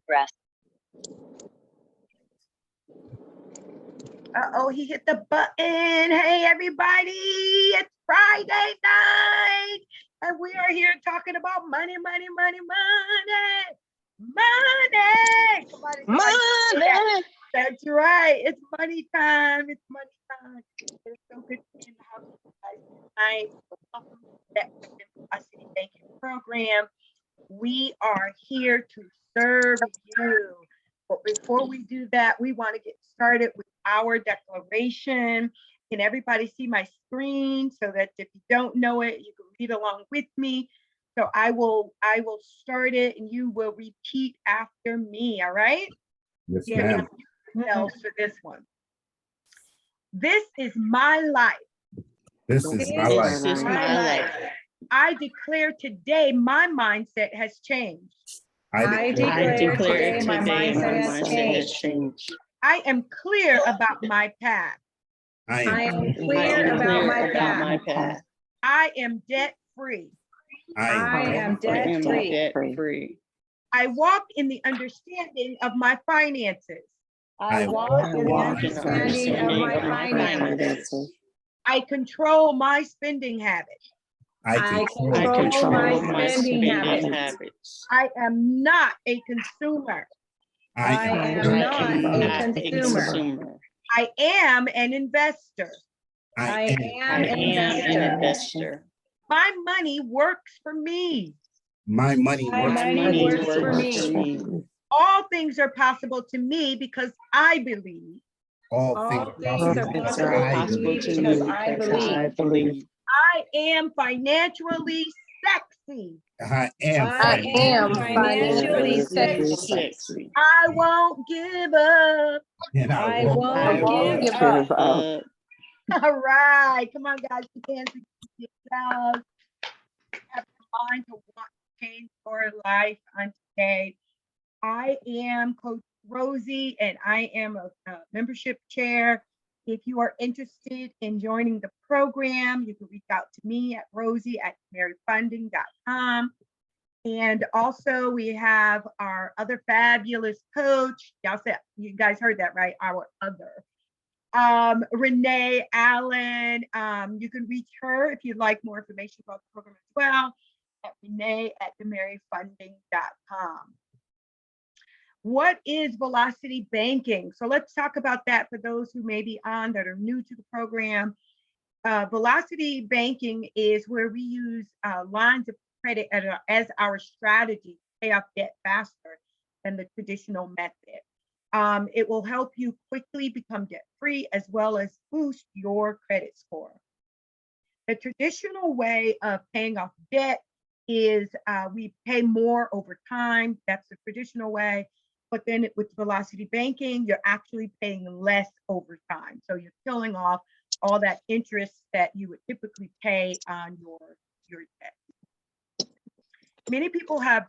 Rest. Uh-oh, he hit the button. Hey, everybody, it's Friday night, and we are here talking about money, money, money, money, money. Come on, Money. that's right. It's money time. It's money time. It's so good to be in the house with you guys tonight. Welcome to that Velocity Banking Program. We are here to serve you. But before we do that, we want to get started with our declaration. Can everybody see my screen so that if you don't know it, you can read along with me? So I will start it and you will repeat after me, all right? Yes, ma'am. Else for this one. This is my life. This is my life. This is my life. I declare today my mindset has changed. I declare today my mindset has changed. I am clear about my path. I am clear about my path. I am debt free. I am debt free. I walk in the understanding of my finances. I walk in the understanding of my finances. I control my spending habits. I control my spending habits. I am not a consumer. I am not a consumer. I am an investor. I am an investor. My money works for me. My money works works for me. All things are possible to me because I believe. All things are possible to me because I believe. I am financially sexy. I am financially sexy. I won't give up. and I won't give up. All right, come on, guys. You can't see yourselves. Have a mind to want to change your life on today. I am Coach Rosie, and I am a membership chair. If you are interested in joining the program, you can reach out to me at rosie@DeMaryFunding.com. And also we have our other fabulous coach. Y'all said, you guys heard that right? Our other. Renee Allen. You can reach her if you'd like more information about the program as well at renee@DeMaryFunding.com. What is velocity banking? So let's talk about that for those who may be on that are new to the program. Velocity banking is where we use lines of credit as our strategy to pay off debt faster than the traditional method. It will help you quickly become debt free as well as boost your credit score. The traditional way of paying off debt is we pay more over time. That's the traditional way. But then with velocity banking, you're actually paying less over time. So you're killing off all that interest that you would typically pay on your debt. Many people have,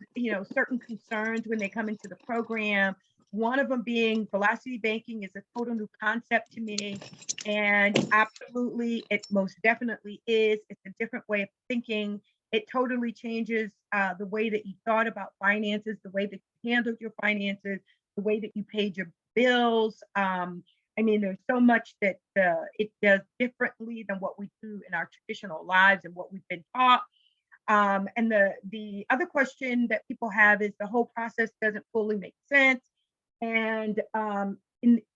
certain concerns when they come into the program. One of them being velocity banking is a total new concept to me. And absolutely, it most definitely is. It's a different way of thinking. It totally changes the way that you thought about finances, the way that you handled your finances, the way that you paid your bills. There's so much that it does differently than what we do in our traditional lives and what we've been taught. And the other question that people have is the whole process doesn't fully make sense. And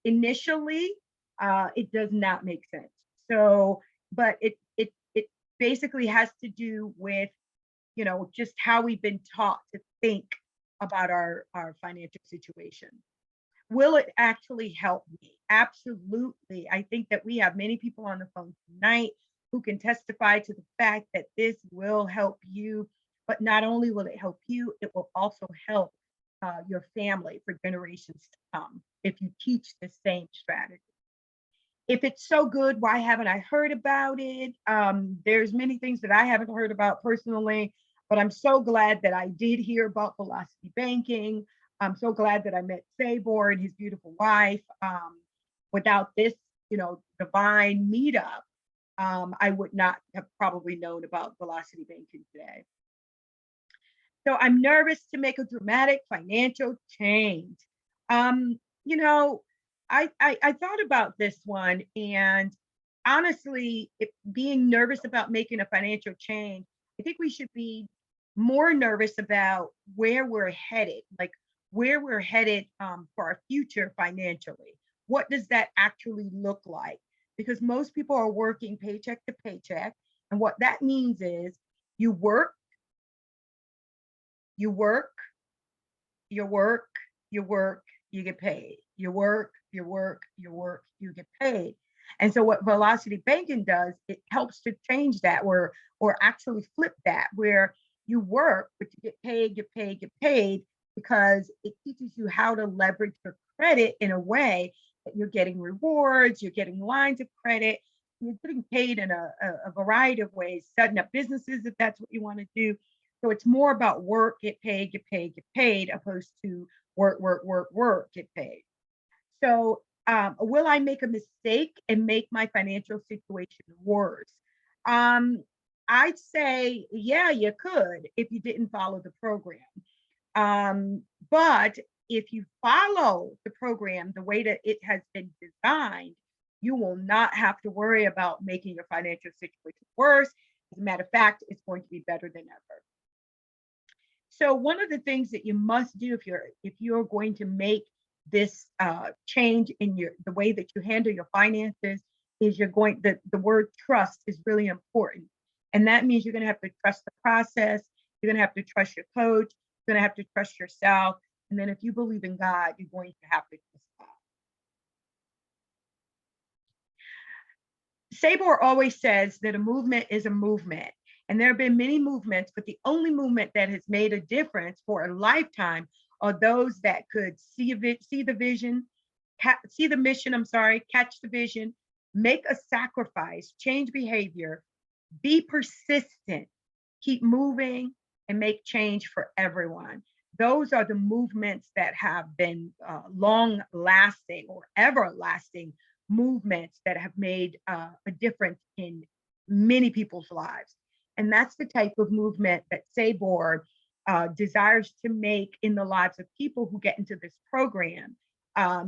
initially, it does not make sense. So, but it basically has to do with, just how we've been taught to think about our financial situation. Will it actually help me? Absolutely. I think that we have many people on the phone tonight who can testify to the fact that this will help you. But not only will it help you, it will also help your family for generations to come if you teach the same strategy. If it's so good, why haven't I heard about it? There's many things that I haven't heard about personally, but I'm so glad that I did hear about velocity banking. I'm so glad that I met Sabur and his beautiful wife. Without this, divine meetup, I would not have probably known about velocity banking today. So I'm nervous to make a dramatic financial change. You know, I thought about this one, and honestly, being nervous about making a financial change, I think we should be more nervous about where we're headed, like where we're headed for our future financially. What does that actually look like? Because most people are working paycheck to paycheck. And what that means is you work, you work, you work, you work, you get paid. You work, you work, you work, you get paid. And so what velocity banking does, it helps to change that or actually flip that where you work, but you get paid, get paid, get paid because it teaches you how to leverage your credit in a way that you're getting rewards, you're getting lines of credit, you're getting paid in a variety of ways, setting up businesses if that's what you want to do. So it's more about work, get paid, get paid, get paid, opposed to work, work, work, work, get paid. So, will I make a mistake and make my financial situation worse? Um, I'd say, yeah, you could if you didn't follow the program. But if you follow the program the way that it has been designed, you will not have to worry about making your financial situation worse. As a matter of fact, it's going to be better than ever. So one of the things that you must do if you're going to make this change in the way that you handle your finances is the word trust is really important. And that means you're going to have to trust the process. You're going to have to trust your coach. You're going to have to trust yourself. And then if you believe in God, you're going to have to trust God. Sabor always says that a movement is a movement. And there have been many movements, but the only movement that has made a difference for a lifetime are those that could see the vision, see the mission, I'm sorry, catch the vision, make a sacrifice, change behavior, be persistent, keep moving, and make change for everyone. Those are the movements that have been long lasting or everlasting movements that have made a difference in many people's lives. And that's the type of movement that Sabor desires to make in the lives of people who get into this program,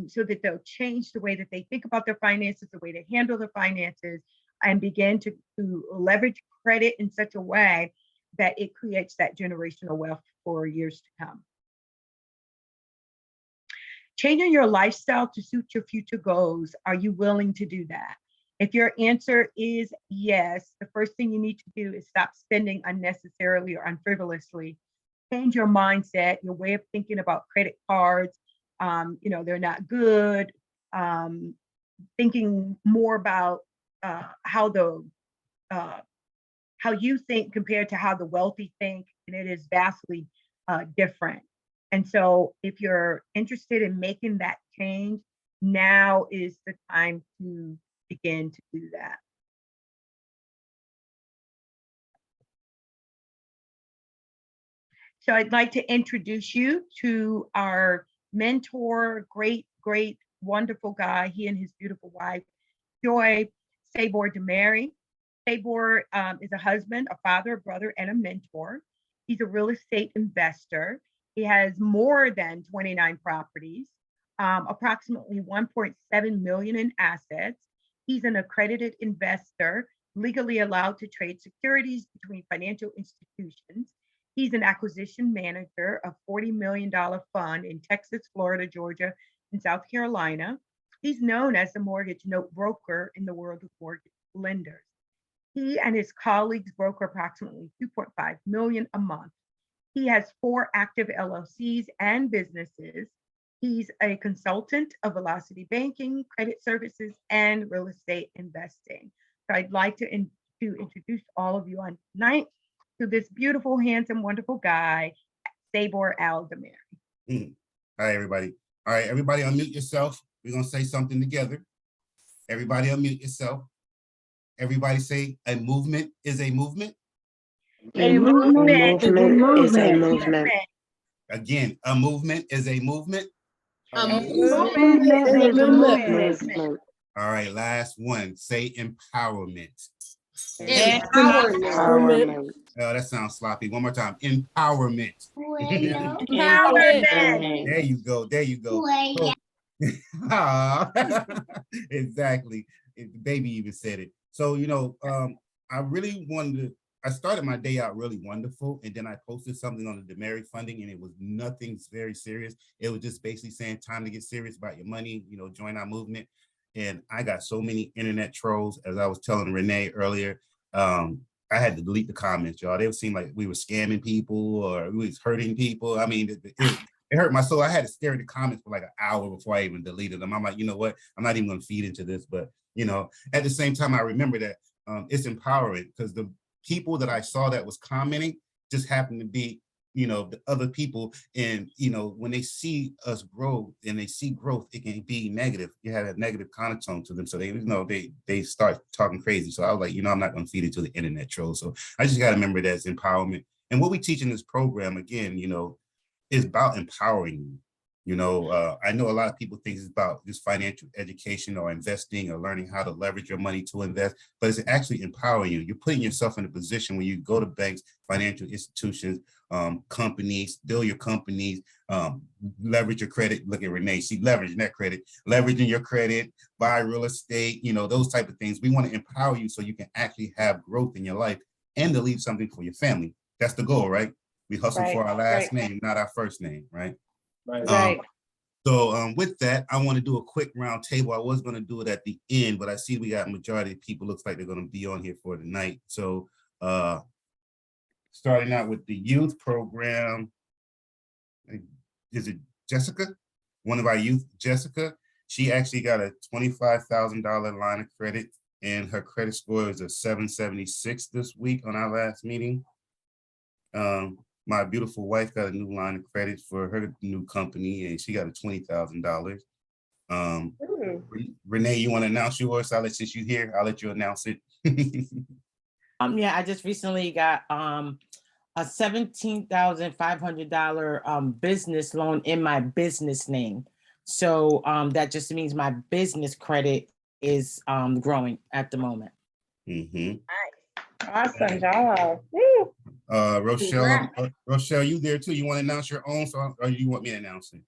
so that they'll change the way that they think about their finances, the way they handle their finances, and begin to leverage credit in such a way that it creates that generational wealth for years to come. Changing your lifestyle to suit your future goals. Are you willing to do that? If your answer is yes, the first thing you need to do is stop spending unnecessarily or unfrivolously. Change your mindset, your way of thinking about credit cards. They're not good. Thinking more about how you think compared to how the wealthy think, and it is vastly different. And so if you're interested in making that change, now is the time to begin to do that. So I'd like to introduce you to our mentor, great, wonderful guy, he and his beautiful wife, Joy Sabur DeMary. Sabur is a husband, a father, a brother, and a mentor. He's a real estate investor. He has more than 29 properties, approximately 1.7 million in assets. He's an accredited investor, legally allowed to trade securities between financial institutions. He's an acquisition manager of $40 million fund in Texas, Florida, Georgia, and South Carolina. He's known as the mortgage note broker in the world of mortgage lenders. He and his colleagues broker approximately 2.5 million a month. He has 4 active LLCs and businesses. He's a consultant of Velocity Banking, credit services, and real estate investing. So I'd like to introduce all of you on tonight to this beautiful, handsome, wonderful guy, Sabur Al DeMary. Hi, everybody. All right, everybody unmute yourself. We're going to say something together. Everybody unmute yourself. Everybody say, a movement is a movement. A movement is a movement. Again, a movement is a movement. A movement is a movement. All right, last one. Say empowerment. Empowerment. Oh, that sounds sloppy. One more time. Empowerment. Empowerment. There you go. There you go. So- exactly. The baby even said it. So, I really wanted to, I started my day out really wonderful. And then I posted something on the DeMary funding and it was nothing very serious. It was just basically saying time to get serious about your money, join our movement. And I got so many internet trolls, as I was telling Renee earlier. I had to delete the comments, y'all. They would seem like we were scamming people or we was hurting people. I mean, it hurt my soul. I had to stare at the comments for like an hour before I even deleted them. I'm like, you know what? I'm not even going to feed into this. But, at the same time, I remember that it's empowering because the people that I saw that was commenting just happened to be, the other people. And, when they see us grow and they see growth, it can be negative. You have a negative connotation to them. So they start talking crazy. So I was like, I'm not going to feed it to the internet troll. So I just got to remember that it's empowerment. And what we teach in this program, again, is about empowering you. I know a lot of people think it's about just financial education or investing or learning how to leverage your money to invest, but it's actually empowering you. You're putting yourself in a position where you go to banks, financial institutions, companies, build your companies, leverage your credit. Look at Renee, she leveraging that credit, leveraging your credit, buy real estate, those type of things. We want to empower you so you can actually have growth in your life and to leave something for your family. That's the goal, right? We hustle for our last name, not our first name, right? Right. So with that, I want to do a quick round table. I was going to do it at the end, but I see we got a majority of people. Looks like they're going to be on here for tonight. So starting out with the youth program, is it Jessica? One of our youth, Jessica. She actually got a $25,000 line of credit, and her credit score is a 776 this week on our last meeting. My beautiful wife got a new line of credit for her new company, and she got a $20,000. Renee, you want to announce yours? Since you're here, I'll let you announce it. Yeah, I just recently got a $17,500 business loan in my business name. So that just means my business credit is growing at the moment. Mm-hmm. Awesome job. Rochelle, you there too? You want to announce your own, or you want me to announce it?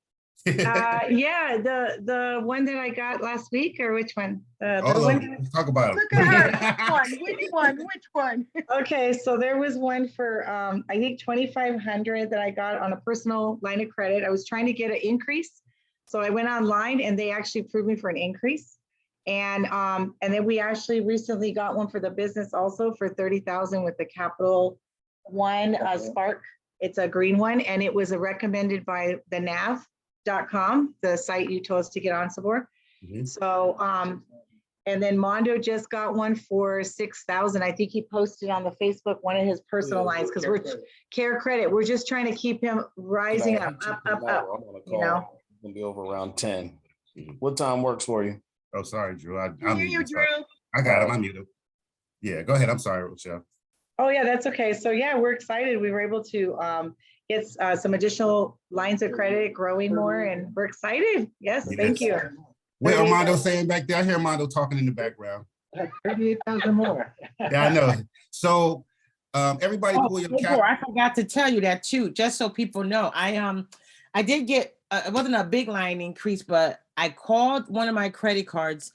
Yeah, the one that I got last week, or which one? Let's talk about Look at her. Which one? Okay, so there was one for I think 2,500 that I got on a personal line of credit. I was trying to get an increase, so I went online and they actually approved me for an increase. And then we actually recently got one for the business also for 30,000 with the Capital One Spark. It's a green one, and it was recommended by the nav.com, the site you told us to get on, Sabur. Mhm. So and then Mondo just got one for 6,000. I think he posted on the Facebook one of his personal lines, because we're Care Credit. We're just trying to keep him rising up. I'm gonna be over around 10. What time works for you? Oh, sorry, Drew. I Hear you, Drew. I got him. I'm muted. Yeah, go ahead. I'm sorry, Rochelle. Oh yeah, that's okay. So yeah, we're excited. We were able to get some additional lines of credit, growing more, and we're excited. Yes, thank you. What Armando saying back there? I hear Armando talking in the background. 38,000 more. Yeah, I know. So everybody pull your cap. I forgot to tell you that too, just so people know. I did get it wasn't a big line increase, but I called one of my credit cards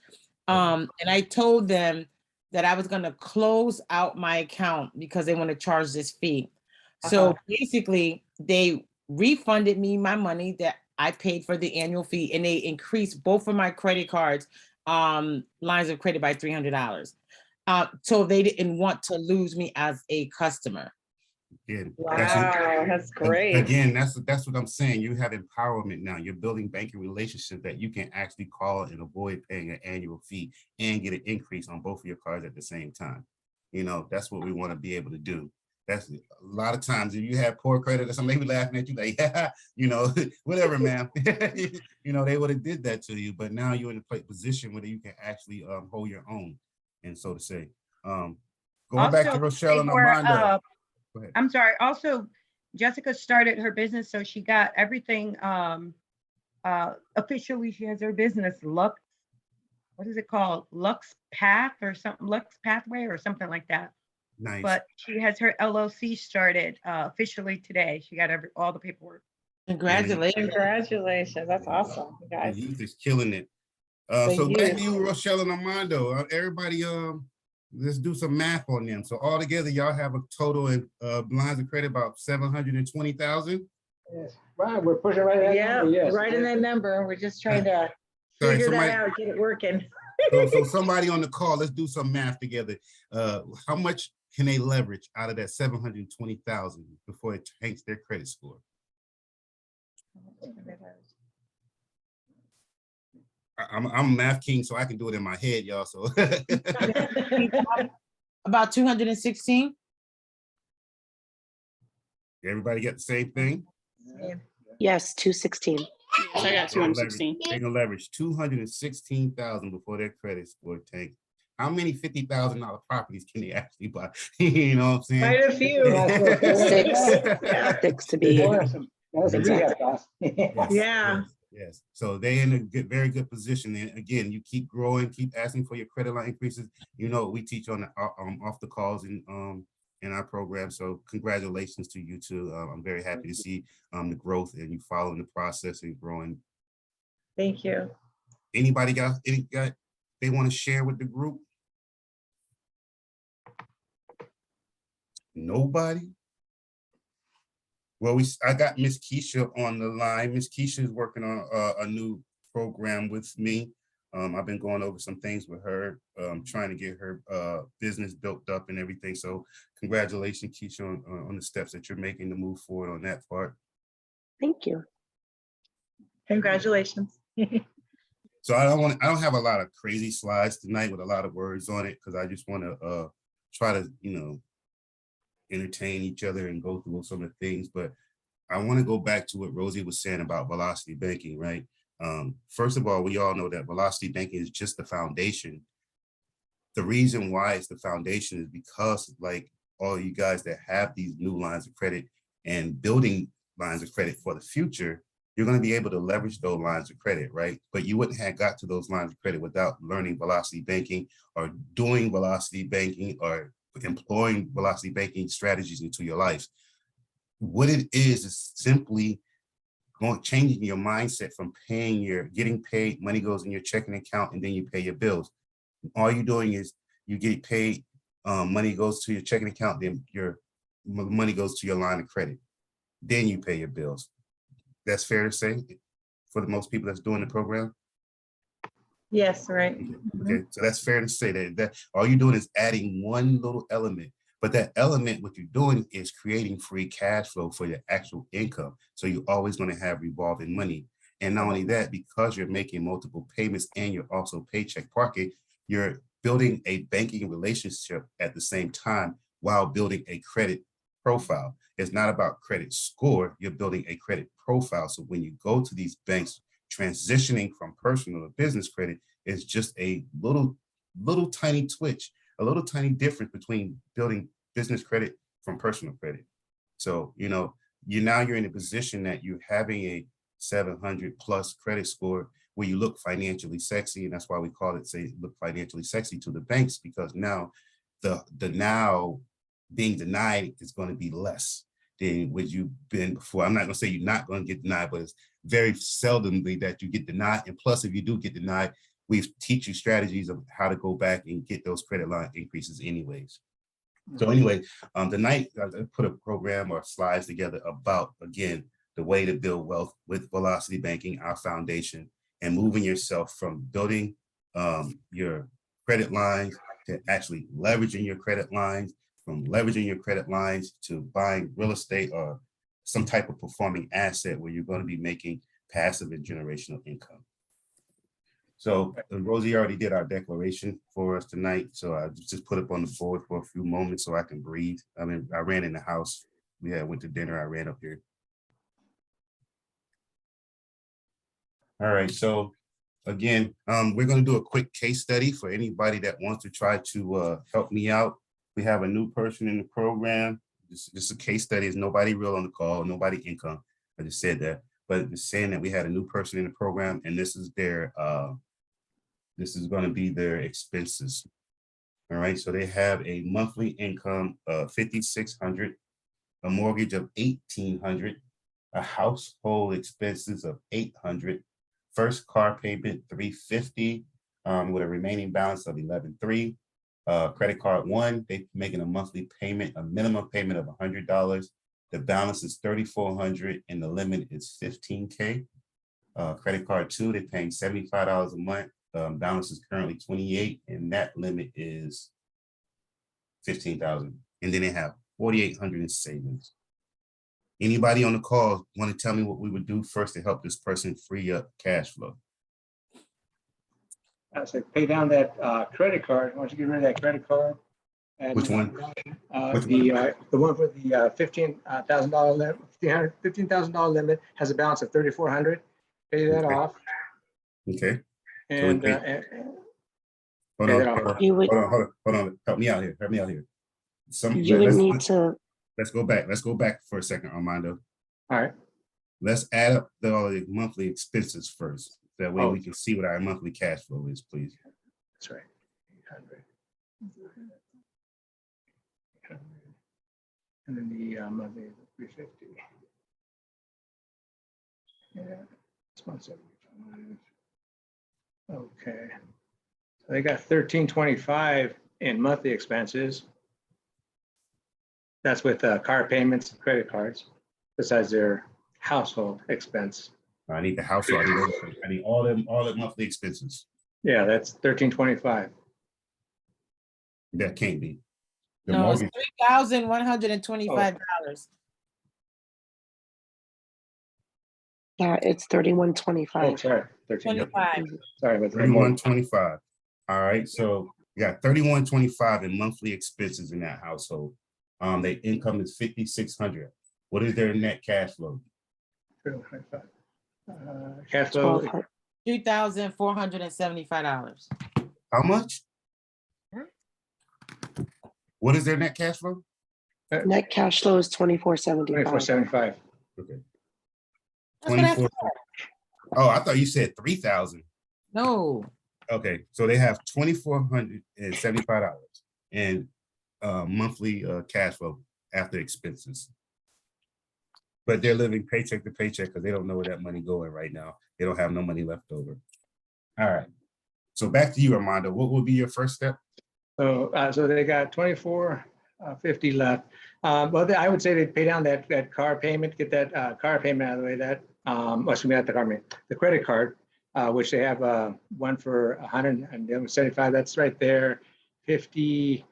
and I told them that I was going to close out my account because they want to charge this fee. So basically they refunded me my money that I paid for the annual fee, and they increased both of my credit cards lines of credit by $300. So they didn't want to lose me as a customer. Again, Wow, that's great. Again, that's what I'm saying. You have empowerment now. You're building banking relationships that you can actually call and avoid paying an annual fee and get an increase on both of your cards at the same time. That's what we want to be able to do. That's a lot of times if you have poor credit or something, they be laughing at you like, yeah, whatever, man. They would have did that to you, but now you're in a position where you can actually hold your own, and so to say. Going back to Rochelle and Armando. I'm sorry. Also, Jessica started her business, so she got everything officially. She has her business what is it called? Lux Path or something, Lux Pathway or something like that. Nice. But she has her LLC started officially today. She got all the paperwork. Congratulations. Congratulations. That's awesome, you The guys. youth is killing it. The So back to youth. you, Rochelle and Armando. Everybody, let's do some math on them. So all together, y'all have a total in lines of credit about 720,000. Yes, right, we're pushing right at that Yeah, number, yes. right in that number. We're just trying to Sorry, figure somebody, that out, get it working. so somebody on the call, let's do some math together. How much can they leverage out of that 720,000 before it tanks their credit score? I'm a math king, so I can do it in my head, y'all. So About 216. everybody got the same thing. Yes, 216. I got 216. They're gonna leverage 216,000 before their credit score tanks. How many $50,000 properties can they actually buy? You know what I'm saying? Quite a few. Six to be That's a rehab cost. Yes, Yeah. yes. So they're in a very good position. And again, you keep growing, keep asking for your credit line increases. You know, we teach on the, off the calls in our program. So congratulations to you too. I'm very happy to see the growth and you following the process and growing. Thank you. Anybody got they want to share with the group? Nobody? Well, I got Miss Keisha on the line. Miss Keisha is working on a new program with me. I've been going over some things with her, trying to get her business built up and everything. So congratulations, Keisha, on the steps that you're making to move forward on that part. Thank you. Congratulations. So I don't have a lot of crazy slides tonight with a lot of words on it because I just want to try to, entertain each other and go through some of the things. But I want to go back to what Rosie was saying about velocity banking, right? First of all, we all know that velocity banking is just the foundation. The reason why it's the foundation is because, like all you guys that have these new lines of credit and building lines of credit for the future, you're going to be able to leverage those lines of credit, right? But you wouldn't have got to those lines of credit without learning velocity banking or doing velocity banking or employing velocity banking strategies into your life. What it is simply changing your mindset from getting paid, money goes in your checking account and then you pay your bills. All you're doing is you get paid, money goes to your checking account, then your money goes to your line of credit. Then you pay your bills. That's fair to say for the most people that's doing the program? Yes, right. Okay, so that's fair to say that all you're doing is adding one little element, but that element, what you're doing is creating free cash flow for your actual income. So you're always going to have revolving money. And not only that, because you're making multiple payments and you're also paycheck parking, you're building a banking relationship at the same time while building a credit profile. It's not about credit score, you're building a credit profile. So when you go to these banks, transitioning from personal to business credit is just a little tiny twitch, a little tiny difference between building business credit from personal credit. So, you're in a position that you're having a 700 plus credit score where you look financially sexy. And that's why we call it, look financially sexy to the banks, because now the now being denied is going to be less than what you've been before. I'm not going to say you're not going to get denied, but it's very seldomly that you get denied. And plus, if you do get denied, we teach you strategies of how to go back and get those credit line increases anyways. So anyway, tonight I put a program or slides together about, again, the way to build wealth with velocity banking, our foundation, and moving yourself from building your credit lines to actually leveraging your credit lines, from leveraging your credit lines to buying real estate or some type of performing asset where you're going to be making passive and generational income. So Rosie already did our declaration for us tonight. So I just put up on the board for a few moments so I can breathe. I mean, I ran in the house. We went to dinner. I ran up here. All right. So again, we're going to do a quick case study for anybody that wants to try to help me out. We have a new person in the program. This is a case study. Is nobody real on the call, nobody income. I just said that, but it's saying that we had a new person in the program, and this is their This is going to be their expenses. All right, so they have a monthly income of $5,600, a mortgage of $1,800, a household expenses of $800, first car payment $350, with a remaining balance of $11,300. Credit card one, they making a monthly payment, a minimum payment of $100. The balance is $3,400 and the limit is $15K. Credit card two, they're paying $75 a month. Balance is currently $28,000 and that limit is $15,000. And then they have $4,800 in savings. Anybody on the call want to tell me what we would do first to help this person free up cash flow? I said, pay down that credit card. Why don't you get rid of that credit card? And, Which one? Which the one with the $15,000 limit, $15,000 limit has a balance of $3,400. Pay that Okay. off. Okay. And Hold pay on, that off. hold on, You would, hold on. Help me out here. you would need to, Let's go back. Let's go back for a second, Armando. All right. Let's add up all the monthly expenses first. That way Oh. we can see what our monthly cash flow is, please. That's right. 800. And then the monthly is 350. Yeah, it's 175. Okay. So they got 1,325 in monthly expenses. That's with car payments and credit cards, besides their household expense. I need the household. I need all the monthly expenses. Yeah, that's 1,325. That can't be. The No, it's mortgage, $3,125. yeah, it's Oh, 3125. sorry, 13. 25. Sorry about that. 3125. All right, so you got 3125 in monthly expenses in that household. Their income is 5,600. What is their net cash flow? 325. Cash flow, 2,475. How much? What is their net cash flow? Net cash flow is 2475. 2475. Okay. That's what I 24. Oh, I thought you said 3,000. No, Okay, so they have $2,475 in monthly cash flow after expenses. But they're living paycheck to paycheck because they don't know where that money going right now. They don't have no money left over. All right. So back to you, Armando. What would be your first step? So, so they got 2450 left. Well, I would say they pay down that car payment, get that car payment out of the way. That excuse me, not the car payment, the credit card, which they have one for 175. That's right there, 50,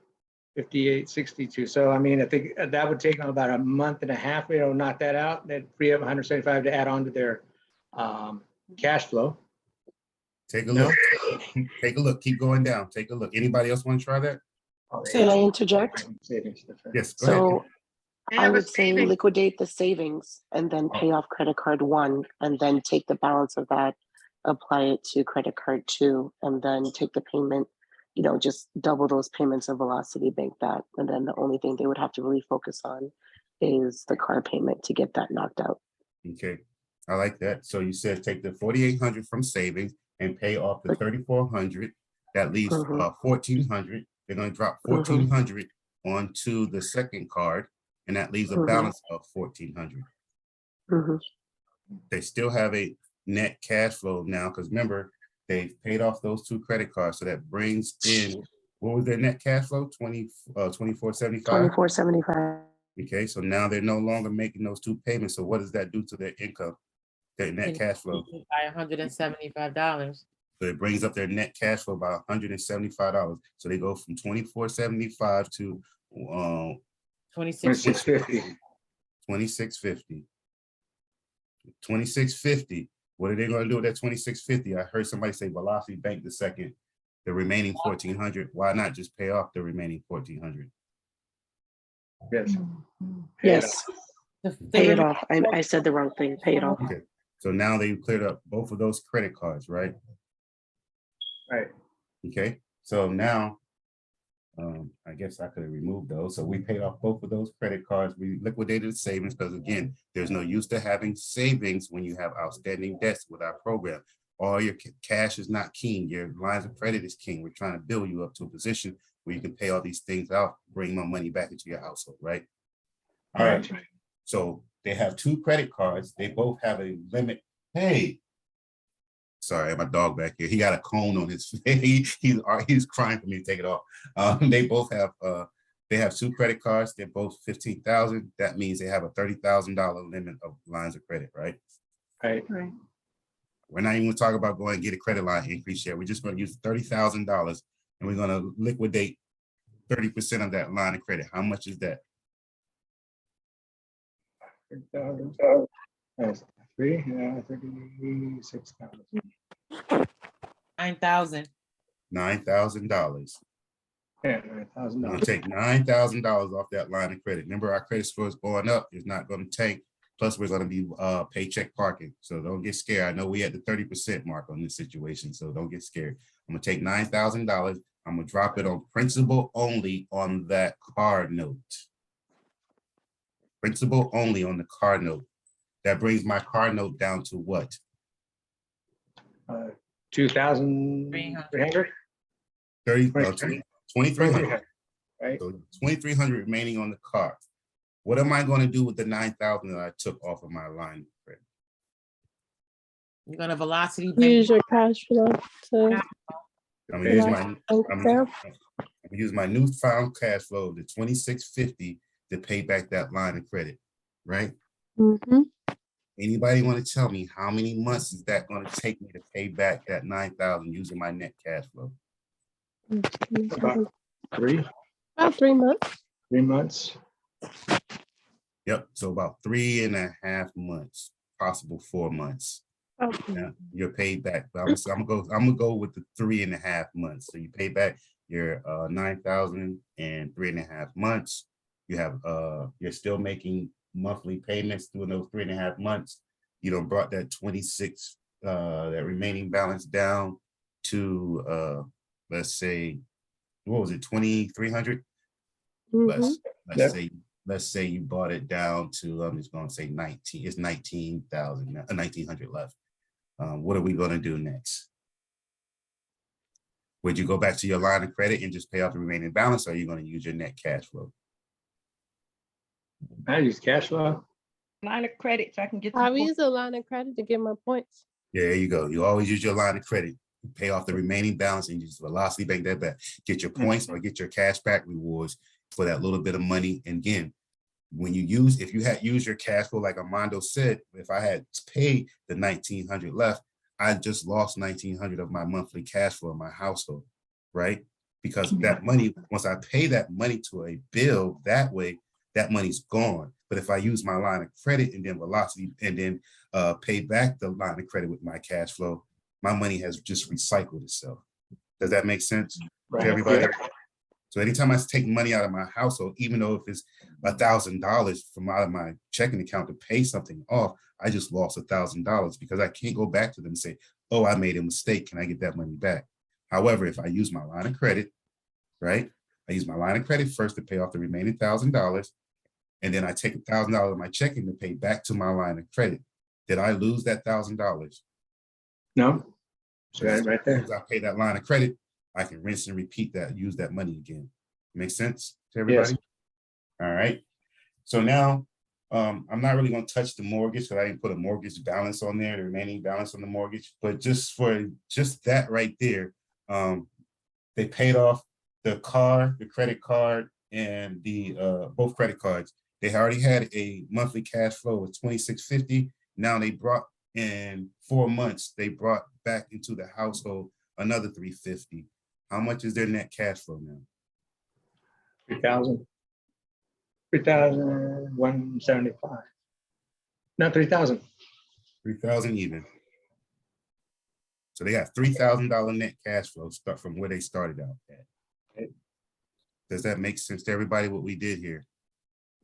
58, 62. So I mean, I think that would take them about a month and a half. You know, knock that out. They'd free up 175 to add on to their cash flow. Take a look. Take a look. Keep going down. Take a look. Anybody else want to try that? Can I interject? Yes, go ahead. So They I have a would say savings. liquidate the savings and then pay off credit card one, and then take the balance of that, apply it to credit card two, and then take the payment, you know, just double those payments of Velocity Bank that. And then the only thing they would have to really focus on is the car payment to get that knocked out. Okay, I like that. So you said take the 4,800 from savings and pay off the 3,400. That leaves 1,400. They're going to drop 1,400 onto the second card, and that leaves a balance of 1,400. They still have a net cash flow now because remember they've paid off those two credit cards, so that brings in, what was their net cash flow? 2475. 2475. Okay, so now they're no longer making those two payments. So what does that do to their income, their net cash flow? By $175. So it brings up their net cash flow by $175. So they go from 2475 to 2650. 2650. 2650. What are they going to do with that 2650? I heard somebody say Velocity Bank the remaining 1,400. Why not just pay off the remaining 1,400? Yes. Yes. Pay it off. I said the wrong thing. Pay it off. Okay. So now they've cleared up both of those credit cards, right? Right. Okay. So now, I guess I could have removed those. So we paid off both of those credit cards. We liquidated the savings because again, there's no use to having savings when you have outstanding debts with our program. all your cash is not king. Your lines of credit is king. We're trying to build you up to a position where you can pay all these things out, bring more money back into your household, right? All right. So they have 2 credit cards. They both have a limit. Hey, sorry, my dog back here. He got a cone on his face. He's crying for me to take it off. They both have they have 2 credit cards. They're both $15,000. That means they have a $30,000 limit of lines of credit, right? Right. Right. We're not even going to talk about going and get a credit line increase yet. We're just going to use $30,000 and we're going to liquidate 30% of that line of credit. How much is that? That's 36,000. 9,000. $9,000. Yeah, I'm going $9,000. to take $9,000 off that line of credit. Remember, our credit score is going up. It's not going to tank. Plus, we're going to be paycheck parking. So don't get scared. I know we at the 30% mark on this situation. So don't get scared. I'm going to take $9,000. I'm going to drop it on principal only on that car note. Principal only on the car note. That brings my car note down to what? 2,300. 2,300. Right. So 2,300 remaining on the car. What am I going to do with the 9,000 that I took off of my line of credit? You're going to velocity bank. Use your cash flow to. I'm gonna use my Bank I'm account. gonna use my newfound cash flow, the 2,650, to pay back that line of credit, right? Mm-hmm. Anybody want to tell me how many months is that going to take me to pay back that 9,000 using my net cash flow? About 3 About 3 months. 3 months. Yep. So about 3.5 months, possible 4 months. Okay. Yeah, you're paid back. But I'm gonna go with the 3.5 months. So you pay back your 9,000 in 3.5 months. You have you're still making monthly payments during those 3.5 months. You don't brought that 26 that remaining balance down to let's say, what was it, 2,300? Mhm. Let's say you bought it down to, I'm just gonna say 19. It's 19,000, 1,900 left. What are we gonna do next? Would you go back to your line of credit and just pay off the remaining balance, or are you gonna use your net cash flow? I use cash flow. Line of credit so I can get I some. use a line of credit to get my points. Yeah, there you go. You always use your line of credit, pay off the remaining balance, and use velocity bank that back. Get your points or get your cash back rewards for that little bit of money. And again, when you use, if you had used your cash flow, like Armando said, if I had paid the 1,900 left, I just lost 1,900 of my monthly cash flow in my household, right? Because that money, once I pay that money to a bill that way, that money's gone. But if I use my line of credit and then velocity and then pay back the line of credit with my cash flow, my money has just recycled itself. Does that make sense to everybody? So anytime I take money out of my household, even though if it's $1,000 from out of my checking account to pay something off, I just lost $1,000 because I can't go back to them and say, oh, I made a mistake. Can I get that money back? However, if I use my line of credit, right? I use my line of credit first to pay off the remaining $1,000. And then I take $1,000 of my checking to pay back to my line of credit. Did I lose that $1,000? No. So that right there. As I pay that line of credit, I can rinse and repeat that, use that money again. Make sense to everybody? Yes. All right. So now I'm not really going to touch the mortgage because I didn't put a mortgage balance on there, the remaining balance on the mortgage. But just for just that right there, they paid off the car, the credit card, and the both credit cards. They already had a monthly cash flow of $2,650. Now they brought in 4 months, they brought back into the household another $350. How much is their net cash flow now? 3,000. 3,175. No, 3,000. 3,000 even. So they got $3,000 net cash flow start from where they started out at. Okay. Does that make sense to everybody what we did here?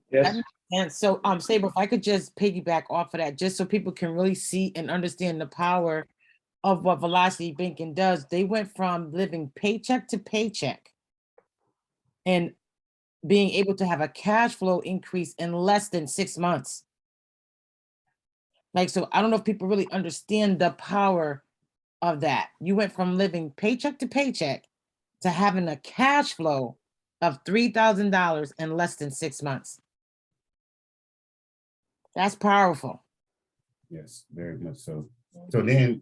Yes. And so, Sabur, if I could just piggyback off of that, just so people can really see and understand the power of what velocity banking does. They went from living paycheck to paycheck and being able to have a cash flow increase in less than 6 months. Like, so I don't know if people really understand the power of that. You went from living paycheck to paycheck to having a cash flow of $3,000 in less than 6 months. That's powerful. Yes, very much so. So then,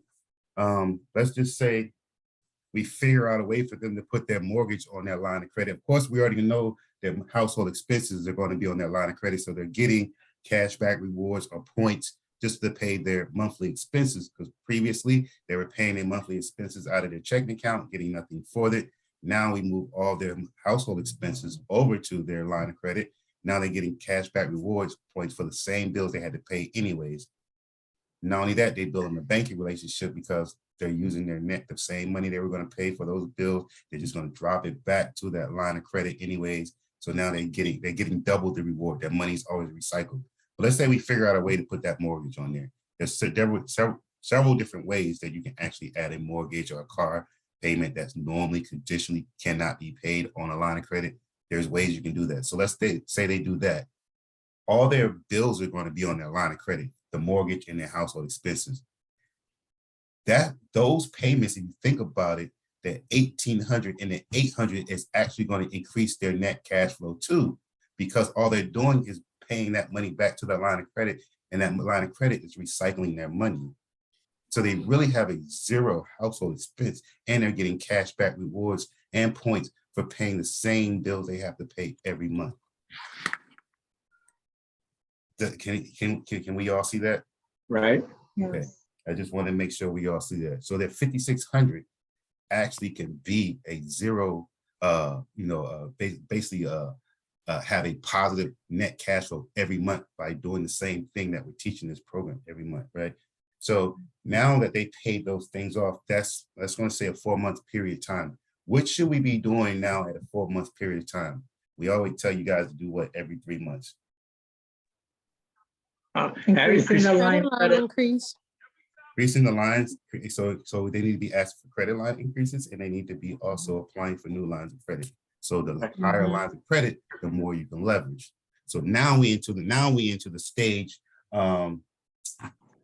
let's just say we figure out a way for them to put their mortgage on their line of credit. Of course, we already know that household expenses are going to be on their line of credit. So they're getting cash back rewards or points just to pay their monthly expenses, because previously they were paying their monthly expenses out of their checking account, getting nothing for it. Now we move all their household expenses over to their line of credit. Now they're getting cash back rewards points for the same bills they had to pay anyways. Not only that, they build in a banking relationship because they're using their net, the same money they were going to pay for those bills. They're just going to drop it back to that line of credit anyways. So now they're getting double the reward. That money's always recycled. But let's say we figure out a way to put that mortgage on there. There's several different ways that you can actually add a mortgage or a car payment that's normally conditionally cannot be paid on a line of credit. There's ways you can do that. So let's say they do that. All their bills are going to be on their line of credit, the mortgage and their household expenses. Those payments, if you think about it, that 1,800 and the 800 is actually going to increase their net cash flow too, because all they're doing is paying that money back to their line of credit, and that line of credit is recycling their money. So they really have a zero household expense, and they're getting cash back rewards and points for paying the same bills they have to pay every month. Can we all see that? Right. Okay. I just want to make sure we all see that. So that 5,600 actually can be a zero, basically have a positive net cash flow every month by doing the same thing that we're teaching this program every month, right? So now that they paid those things off, that's going to say a 4-month period of time. What should we be doing now at a 4-month period of time? We always tell you guys to do what every 3 months. Increasing the Credit line increase. Increasing the lines, so they need to be asking for credit line increases, and they need to be also applying for new lines of credit. So the higher lines of credit, the more you can leverage. So now we into the stage.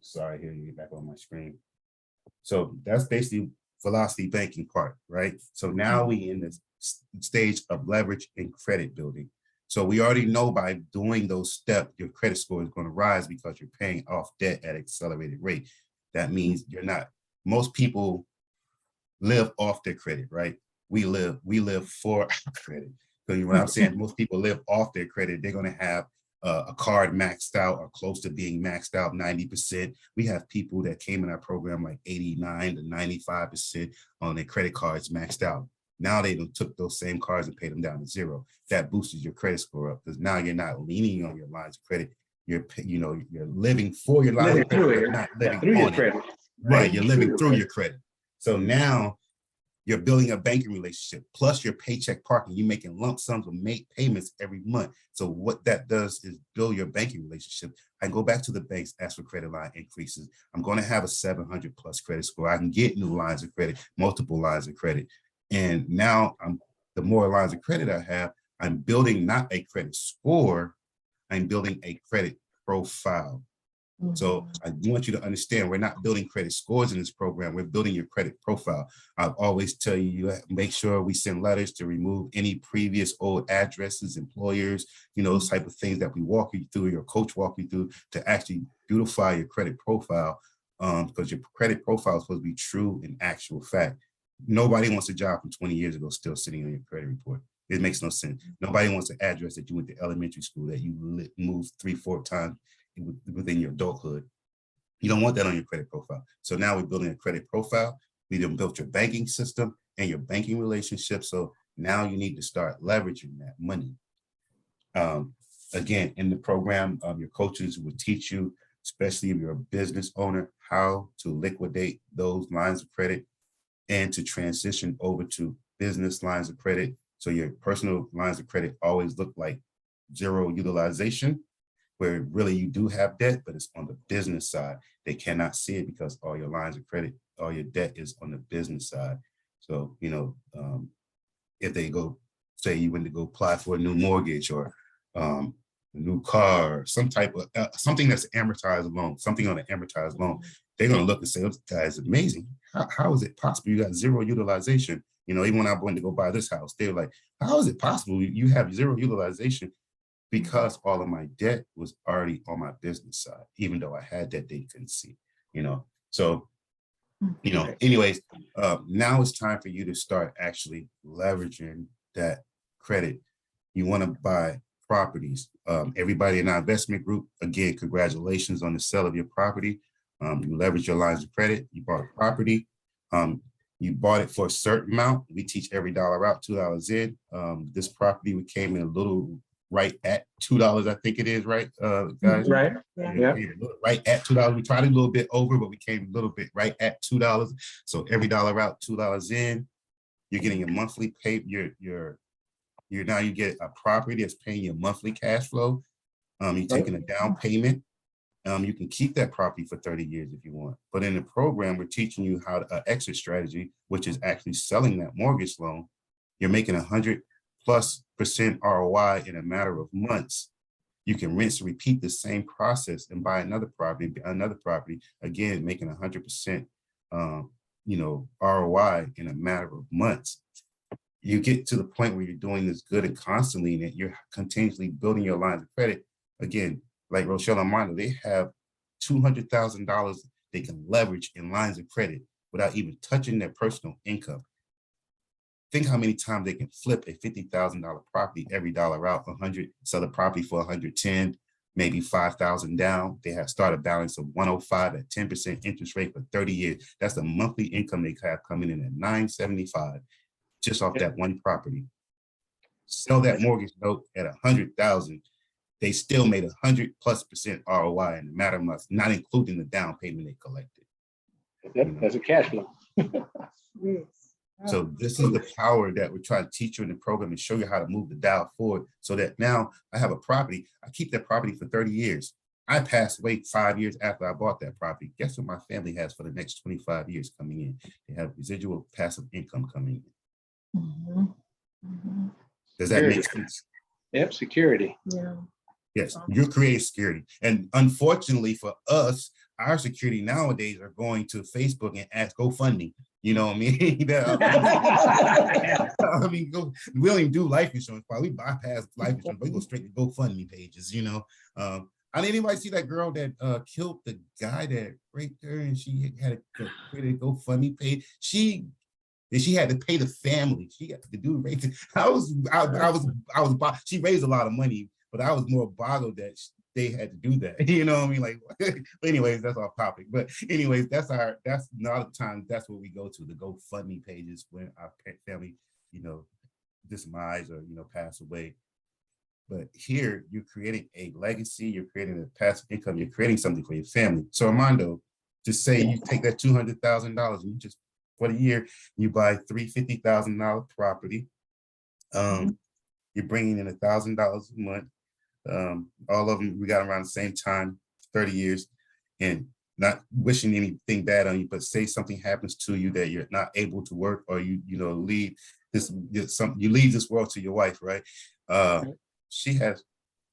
Sorry, here you get back on my screen. So that's basically velocity banking part, right? So now we in the stage of leverage and credit building. So we already know by doing those steps, your credit score is going to rise because you're paying off debt at an accelerated rate. That means most people live off their credit, right? We live for our credit. So what I'm saying, most people live off their credit. They're going to have a card maxed out or close to being maxed out 90%. We have people that came in our program like 89 to 95% on their credit cards maxed out. Now they took those same cards and paid them down to zero. That boosted your credit score up because now you're not leaning on your lines of credit. You're living for your lines of credit, not living on it. Right, you're living through your credit. So now you're building a banking relationship plus your paycheck parking. You're making lump sums of payments every month. So what that does is build your banking relationship. I can go back to the banks, ask for credit line increases. I'm going to have a 700 plus credit score. I can get new lines of credit, multiple lines of credit. And now the more lines of credit I have, I'm building not a credit score, I'm building a credit profile. So I want you to understand, we're not building credit scores in this program, we're building your credit profile. I'll always tell you, make sure we send letters to remove any previous old addresses, employers, those type of things that we walk you through, your coach walk you through to actually beautify your credit profile, because your credit profile is supposed to be true and actual fact. Nobody wants a job from 20 years ago still sitting on your credit report. It makes no sense. Nobody wants an address that you went to elementary school, that you moved 3-4 times within your adulthood. You don't want that on your credit profile. So now we're building a credit profile. We done built your banking system and your banking relationship. So now you need to start leveraging that money. Again, in the program, your coaches will teach you, especially if you're a business owner, how to liquidate those lines of credit and to transition over to business lines of credit. So your personal lines of credit always look like zero utilization, where really you do have debt, but it's on the business side. They cannot see it because all your lines of credit, all your debt is on the business side. So, if they go, say you went to go apply for a new mortgage or a new car, some type of, something that's amortized loan, something on an amortized loan, they're going to look and say, oh, this guy is amazing. How is it possible you got zero utilization? You know, even when I went to go buy this house, they were like, how is it possible you have zero utilization? Because all of my debt was already on my business side, even though I had that they couldn't see, you know. So, you know, anyways, now it's time for you to start actually leveraging that credit. You want to buy properties. Everybody in our investment group, again, congratulations on the sale of your property. You leverage your lines of credit, you bought a property, you bought it for a certain amount. We teach every dollar out, $2 in. This property we came in a little right at $2, I think it is, right, guys? Right. Yeah. Right at $2. We tried a little bit over, but we came a little bit right at $2. So every dollar out, $2 in. You're getting a monthly pay. Now you get a property that's paying your monthly cash flow. You're taking a down payment. You can keep that property for 30 years if you want. But in the program, we're teaching you how to exit strategy, which is actually selling that mortgage loan. You're making 100+% ROI in a matter of months. You can rinse and repeat the same process and buy another property, again, making 100% ROI in a matter of months. You get to the point where you're doing this good and constantly, and you're continuously building your lines of credit. Again, like Rochelle and Mondo, they have $200,000 they can leverage in lines of credit without even touching their personal income. Think how many times they can flip a $50,000 property, every dollar out, 100, sell the property for 110, maybe 5,000 down. They have started balance of 105 at 10% interest rate for 30 years. That's the monthly income they have coming in at $975 just off that one property. Sell that mortgage note at 100,000. They still made 100+% ROI in a matter of months, not including the down payment they collected. That's a cash flow. So this is the power that we're trying to teach you in the program and show you how to move the dial forward so that now I have a property, I keep that property for 30 years. I passed away 5 years after I bought that property. Guess what my family has for the next 25 years coming in? They have residual passive income coming in. Does that make sense? Yep, security. Yeah. Yes, you create security. And unfortunately for us, our security nowadays are going to Facebook and ask GoFundMe. You know what I mean? We don't even do life insurance. We bypass life insurance. We go straight to GoFundMe pages, you know. I didn't anybody see that girl that killed the guy that raped her, and she had to create a GoFundMe page. She had to pay the family. She had to do rape. She raised a lot of money, but I was more boggled that they had to do that. You know what I mean? Like, anyways, that's off topic. But anyways, that's a lot of times that's what we go to, the GoFundMe pages when our family, you know, demise or, you know, pass away. But here you're creating a legacy, you're creating a passive income, you're creating something for your family. So Armando, just say you take that $200,000 and you just, for the year, you buy $350,000 property. You're bringing in $1,000 a month. All of them, we got around the same time, 30 years, and not wishing anything bad on you, but say something happens to you that you're not able to work, or you leave this world to your wife, right? She has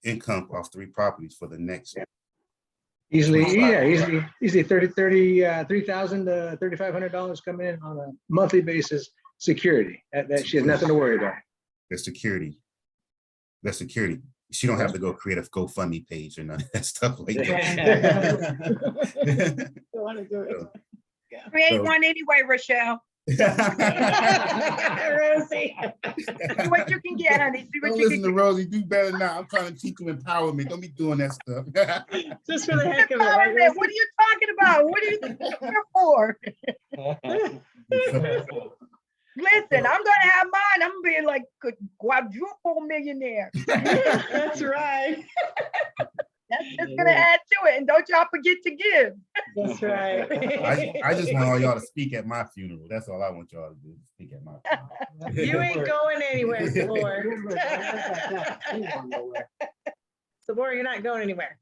income off 3 properties for the next. Easily $3,000 to $3,500 come in on a monthly basis. Security that she has nothing to worry about. That's security. She don't have to go create a GoFundMe page or none of that stuff like that. Create one anyway, Rochelle. Rosie. See what you can get, honey. See what Don't you listen can to Rosie. Do better now. I'm trying to teach you empowerment. Don't be doing that stuff. Just for the heck of it. Empowerment. What are you talking about? What are you here for? Listen, I'm gonna have mine. I'm gonna be like a quadruple millionaire. That's right. That's just gonna add to it. And don't y'all forget to give. That's right. I just want all y'all to speak at my funeral. That's all I want y'all to do. Speak at my funeral. You ain't going anywhere, Sabur. Sabur, you're not going anywhere.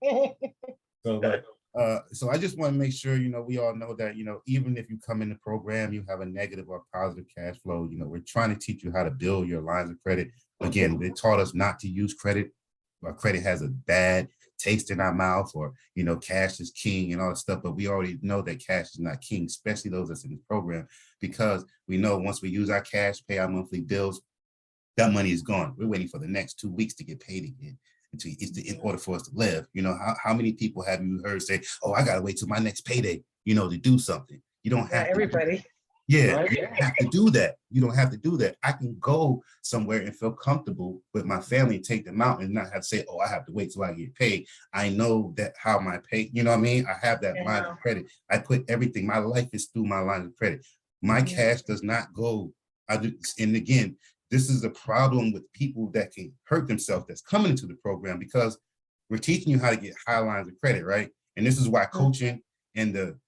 So I just want to make sure, we all know that, even if you come in the program, you have a negative or positive cash flow, we're trying to teach you how to build your lines of credit. Again, they taught us not to use credit. Credit has a bad taste in our mouth, or, you know, cash is king and all that stuff. But we already know that cash is not king, especially those that's in this program, because we know once we use our cash, pay our monthly bills, that money is gone. We're waiting for the next 2 weeks to get paid again. In order for us to live. You know, how many people have you heard say, oh, I gotta wait till my next payday, you know, to do something? You don't have to. Everybody. Yeah, Right. you don't have to do that. You don't have to do that. I can go somewhere and feel comfortable with my family and take them out and not have to say, oh, I have to wait till I get paid. I know that how my pay, you know what I mean? I have that line of credit. I put everything, my life is through my line of credit. My cash does not go. And again, this is a problem with people that can hurt themselves that's coming into the program, because we're teaching you how to get high lines of credit, right? And this is why coaching and the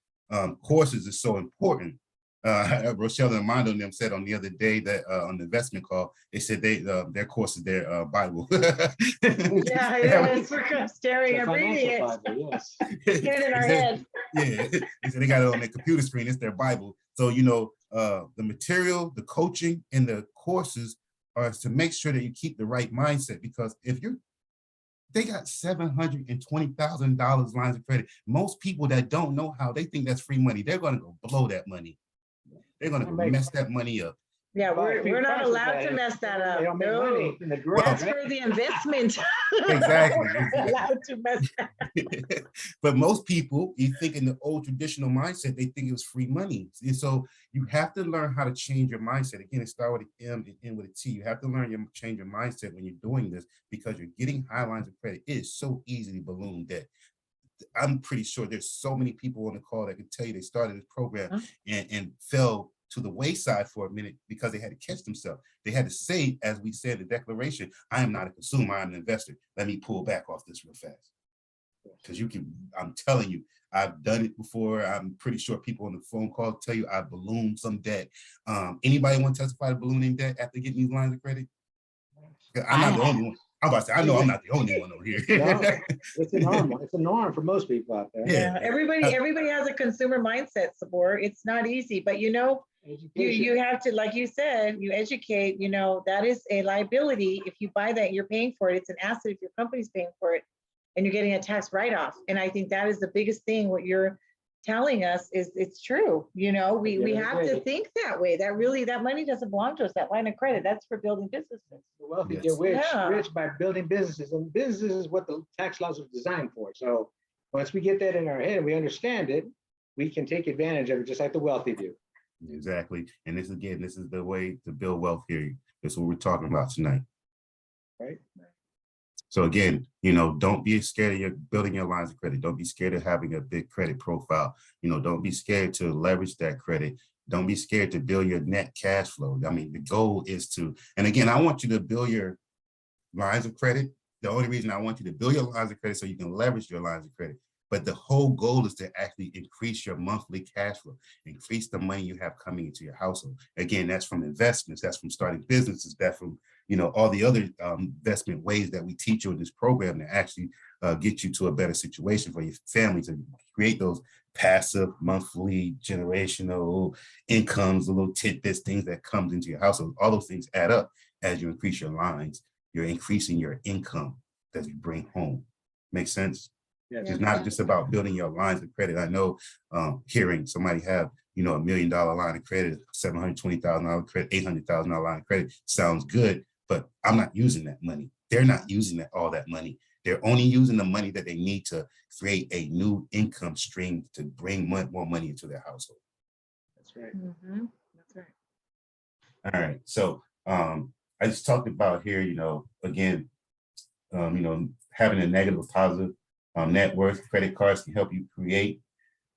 courses is so important. Rochelle and Armando and them said on the other day that on the investment call, they said their course is their Bible. Yeah, it is. We're staring and reading it. Yes. Get it in our head. Yeah, they said they got it on their computer screen. It's their Bible. So, you know, the material, the coaching, and the courses are to make sure that you keep the right mindset, because if they got $720,000 lines of credit. Most people that don't know how, they think that's free money. They're going to go blow that money. They're going to mess that money up. Yeah, we're not allowed to mess that up. No, that's for the investment. Exactly. We're not allowed to mess that up. But most people, you think in the old traditional mindset, they think it was free money. And so you have to learn how to change your mindset. Again, it starts with an M and end with a T. You have to learn change your mindset when you're doing this, because you're getting high lines of credit. It is so easy to balloon debt. I'm pretty sure there's so many people on the call that can tell you they started this program and fell to the wayside for a minute because they had to catch themselves. They had to say, as we said in the declaration, I am not a consumer, I'm an investor. Let me pull back off this real fast. Because I'm telling you, I've done it before. I'm pretty sure people on the phone call tell you I ballooned some debt. Anybody want to testify to ballooning debt after getting these lines of credit? I'm not the only one. I'm about to say, I know I'm not the only one over here. No, it's a norm. It's a norm for most people out there. Yeah, everybody has a consumer mindset, Sabur. It's not easy, but you know, you have to, like you said, you educate, you know, that is a liability. If you buy that, you're paying for it. It's an asset if your company's paying for it and you're getting a tax write-off. And I think that is the biggest thing. What you're telling us is it's true. You know, we have to think that way. That money doesn't belong to us. That line of credit, that's for building businesses. The wealthy get rich by building businesses, and business is what the tax laws are designed for. So once we get that in our head and we understand it, we can take advantage of it just like the wealthy do. Exactly. And this is the way to build wealth here. That's what we're talking about tonight. Right. So again, you know, don't be scared of building your lines of credit. Don't be scared of having a big credit profile. You know, don't be scared to leverage that credit. Don't be scared to build your net cash flow. I mean, the goal is to, and again, I want you to build your lines of credit. The only reason I want you to build your lines of credit so you can leverage your lines of credit. But the whole goal is to actually increase your monthly cash flow, increase the money you have coming into your household. Again, that's from investments, that's from starting businesses, that's from, you know, all the other investment ways that we teach you in this program to actually get you to a better situation for your family, to create those passive, monthly, generational incomes, the little tidbits, things that comes into your household. All those things add up as you increase your lines. You're increasing your income that you bring home. Make sense? Yes. It's not just about building your lines of credit. I know hearing somebody have, you know, $1 million line of credit, $720,000 credit, $800,000 line of credit sounds good, but I'm not using that money. They're not using all that money. They're only using the money that they need to create a new income stream to bring more money into their household. That's right. Mm-hmm. That's right. All right. So I just talked about here, you know, again, you know, having a negative positive net worth. Credit cards can help you create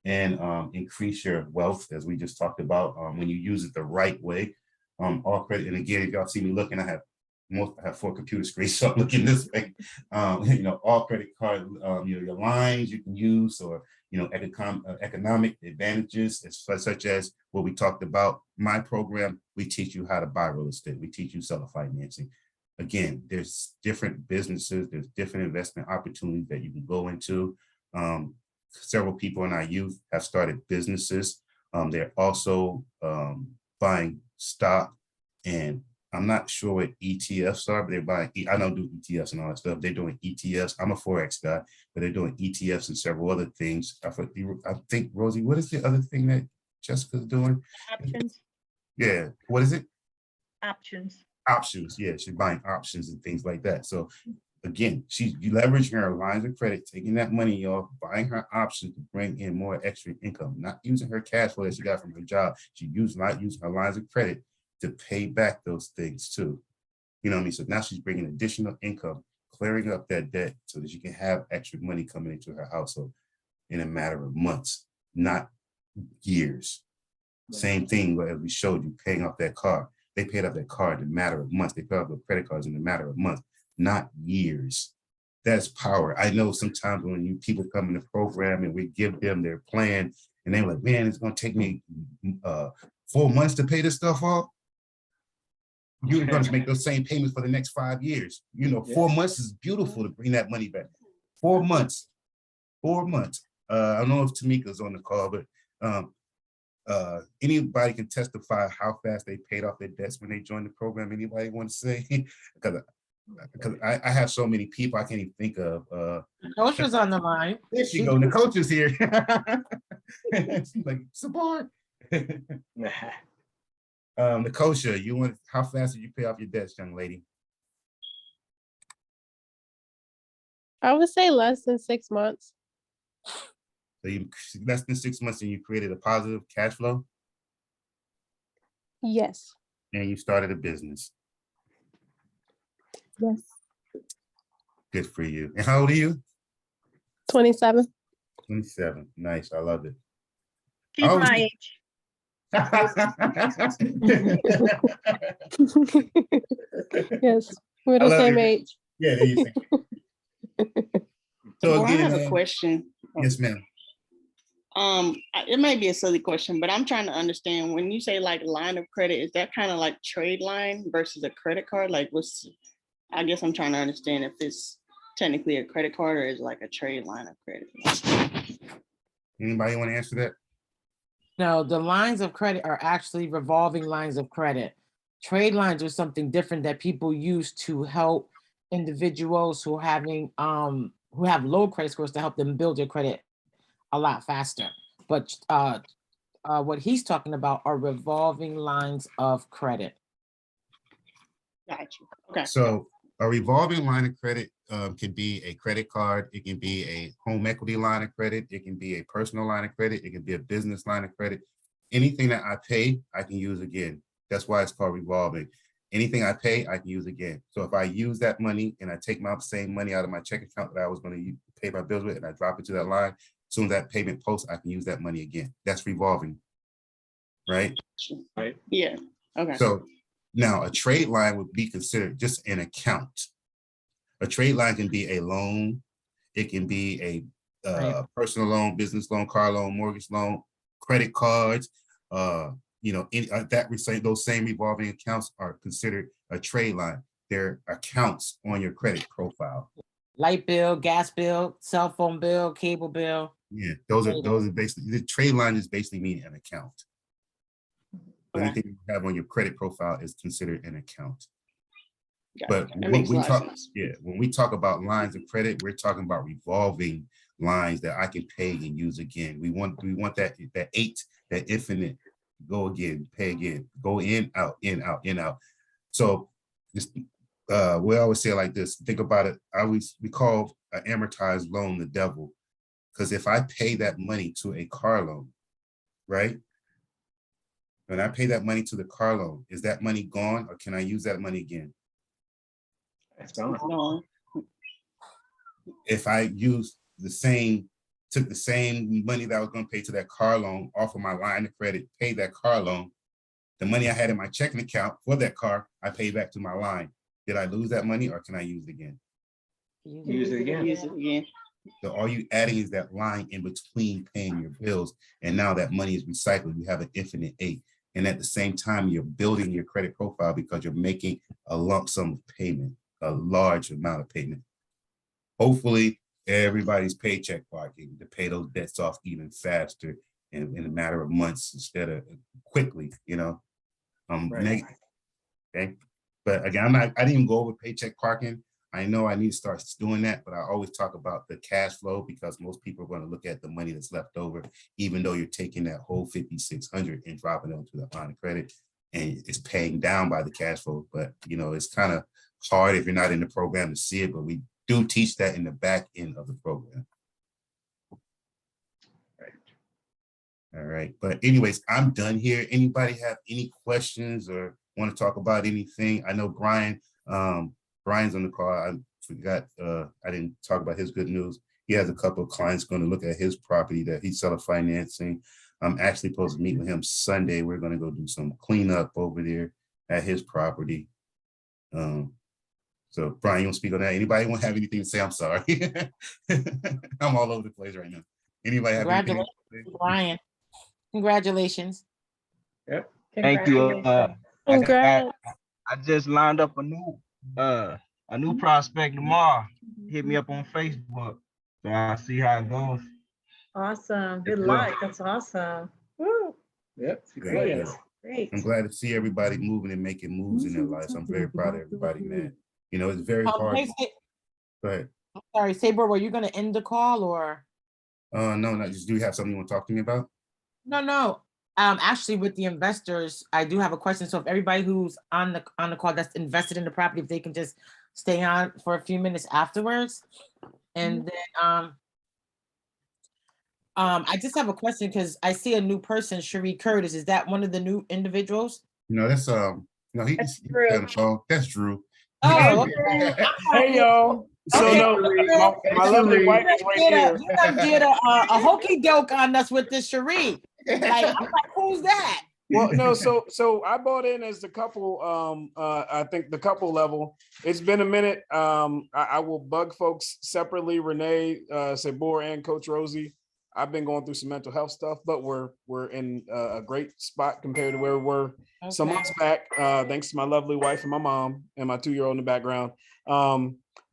and increase your wealth, as we just talked about, when you use it the right way. All credit, and again, if y'all see me looking, I have 4 computer screens, so I'm looking this way. You know, all credit card, you know, your lines you can use, or, you know, economic advantages, such as what we talked about. My program, we teach you how to buy real estate. We teach you seller financing. Again, there's different businesses, there's different investment opportunities that you can go into. Several people in our youth have started businesses. They're also buying stock and I'm not sure what ETFs are, but they're buying, I don't do ETFs and all that stuff. They're doing ETFs. I'm a Forex guy, but they're doing ETFs and several other things. I think, Rosie, what is the other thing that Jessica's doing? Options, Yeah, what is it? options. Options. Yeah, she's buying options and things like that. So again, she's leveraging her lines of credit, taking that money off, buying her options to bring in more extra income, not using her cash flow that she got from her job. She not using her lines of credit to pay back those things too. You know what I mean? So now she's bringing additional income, clearing up that debt so that she can have extra money coming into her household in a matter of months, not years. Same thing where we showed you paying off that car. They paid off that car in a matter of months. They paid off the credit cards in a matter of months, not years. That's power. I know sometimes when people come in the program and we give them their plan and they're like, man, it's going to take me 4 months to pay this stuff off. You're going to make those same payments for the next 5 years. You know, 4 months is beautiful to bring that money back. 4 months. 4 months. I don't know if Tamika's on the call, but anybody can testify how fast they paid off their debts when they joined the program. Anybody want to say? because I have so many people I can't even think of. Coach was on the line. There she go. The coach is here. She's like, Sabur. Nakosha, how fast did you pay off your debts, young lady? I would say less than 6 months. So you less than 6 months and you created a positive cash flow Yes. and you started a business. Yes. Good for you. And how old are you? 27. 27. Nice. I love it. She's Oh, my age. Yes. We're the same age. Yeah, there you go. So Well, I again, have a question. yes, ma'am. It may be a silly question, but I'm trying to understand when you say like line of credit, is that kind of like trade line versus a credit card? Like I guess I'm trying to understand if it's technically a credit card or is it like a trade line of credit. Anybody want to answer that? No, the lines of credit are actually revolving lines of credit. Trade lines are something different that people use to help individuals who have low credit scores to help them build their credit a lot faster. But what he's talking about are revolving lines of credit. Got you. Okay. So a revolving line of credit can be a credit card. It can be a home equity line of credit. It can be a personal line of credit. It can be a business line of credit. Anything that I pay, I can use again. That's why it's called revolving. Anything I pay, I can use again. So if I use that money and I take my same money out of my check account that I was going to pay my bills with and I drop it to that line, as soon as that payment posts, I can use that money again. That's revolving, right? Right. Yeah. Okay. So now a trade line would be considered just an account. A trade line can be a loan. It can be a personal loan, business loan, car loan, mortgage loan, credit cards. Those same revolving accounts are considered a trade line. They're accounts on your credit profile. Light bill, gas bill, cell phone bill, cable bill. Yeah, those are basically, the trade line is basically meaning an account. Okay. Anything you have on your credit profile is considered an account. Gotcha. But when we talk about lines of credit, we're talking about revolving lines that I can pay and use again. We want that infinite, go again, pay again, go in, out, in, out, in, out. So this, we always say it like this. Think about it. We call an amortized loan the devil, because if I pay that money to a car loan, right? When I pay that money to the car loan, is that money gone, or can I use that money again? It's gone. No. If I took the same money that I was going to pay to that car loan off of my line of credit, pay that car loan, the money I had in my checking account for that car, I pay back to my line. Did I lose that money, or can I use it again? Use it again. Use it again. So all you adding is that line in between paying your bills. And now that money is recycled. You have an infinite 8. And at the same time, you're building your credit profile because you're making a lump sum payment, a large amount of payment. Hopefully, everybody's paycheck parking to pay those debts off even faster in a matter of months instead of quickly, Right. Okay. But again, I didn't even go over paycheck parking. I know I need to start doing that, but I always talk about the cash flow because most people are going to look at the money that's left over, even though you're taking that whole 5,600 and dropping it onto the line of credit, and it's paying down by the cash flow. But it's kind of hard if you're not in the program to see it, but we do teach that in the back end of the program. All right, but anyways, I'm done here. Anybody have any questions or want to talk about anything? I know Brian's on the call. I forgot, I didn't talk about his good news. He has a couple of clients going to look at his property that he's selling financing. I'm actually supposed to meet with him Sunday. We're going to go do some cleanup over there at his property. So Brian, you want to speak on that? Anybody want to have anything to say? I'm sorry. I'm all over the place right now. Anybody have anything? Brian, congratulations. Yep. Thank you. Congrats. I just lined up a new prospect tomorrow. Hit me up on Facebook, so I'll see how it goes. Awesome. Good Yes, well. luck. That's awesome. Woo. Yep. Great. Yes. Great. I'm glad to see everybody moving and making moves in their lives. I'm very proud of everybody, man. It's very hard. Go ahead. I'm sorry, Sabur, were you going to end the call or? No, not just. Do you have something you want to talk to me about? No. Actually, with the investors, I do have a question. So if everybody who's on the call that's invested in the property, if they can just stay on for a few minutes afterwards, and then I just have a question because I see a new person, Cherie Curtis. Is that one of the new individuals? No, that's no. He's on the phone. That's Drew. Oh, Hey, y'all. So Okay. no, my lovely wife is right here. You done did a hokey doke on us with this Cherie. Like, I'm like, who's that? Well, no, so I bought in as the couple, I think the couple level. It's been a minute. I will bug folks separately, Renee, Sabur, and Coach Rosie. I've been going through some mental health stuff, but we're in a great spot compared to where we were some months back, thanks to my lovely wife and my mom and my 2-year-old in the background.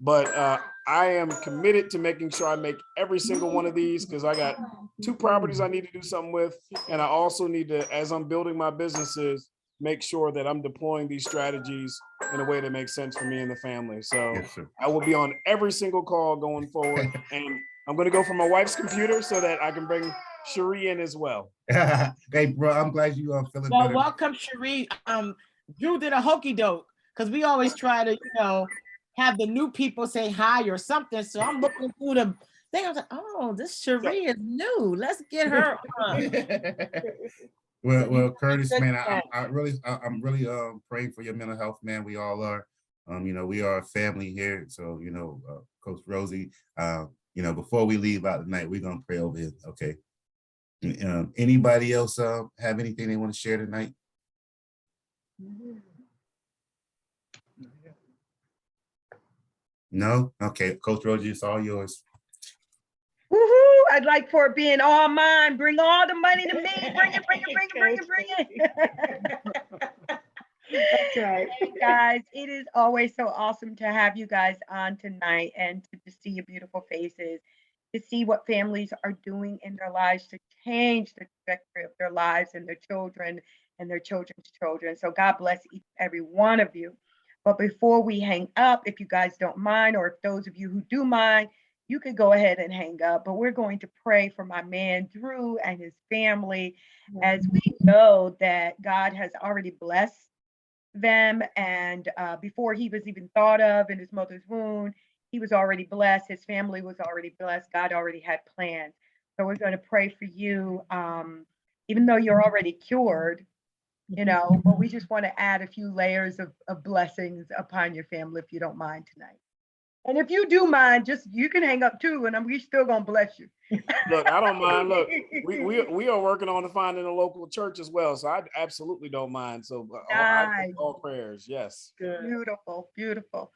But I am committed to making sure I make every single one of these because I got 2 properties I need to do something with. And I also need to, as I'm building my businesses, make sure that I'm deploying these strategies in a way that makes sense for me and the family. So Yes, sir. I will be on every single call going forward. And I'm going to go from my wife's computer so that I can bring Cherie in as well. Hey, bro, I'm glad you are feeling Well, better. welcome, Cherie. Drew did a hokey doke because we always try to, have the new people say hi or something. So I'm looking through the thing. I was like, oh, this Cherie is new. Let's get her on. Well, Curtis, man, I'm really praying for your mental health, man. We all are. We are a family here. So, Coach Rosie, before we leave out tonight, we're gonna pray over it. Okay. Anybody else have anything they want to share tonight? No? Okay, Coach Rosie, it's all yours. Woohoo! I'd like for it being all mine. Bring all the money to me. Bring it. That's right. Hey guys, it is always so awesome to have you guys on tonight and to see your beautiful faces, to see what families are doing in their lives to change the trajectory of their lives and their children and their children's children. So God bless each and every one of you. But before we hang up, if you guys don't mind, or if those of you who do mind, you could go ahead and hang up. But we're going to pray for my man, Drew, and his family, as we know that God has already blessed them. And before he was even thought of in his mother's womb, he was already blessed. His family was already blessed. God already had plans. So we're going to pray for you, even though you're already cured, but we just want to add a few layers of blessings upon your family, if you don't mind tonight. And if you do mind, you can hang up too, and we still gonna bless you. Look, I don't mind. Look, we are working on finding a local church as well, so I absolutely don't mind. So all prayers, yes. Good. Beautiful.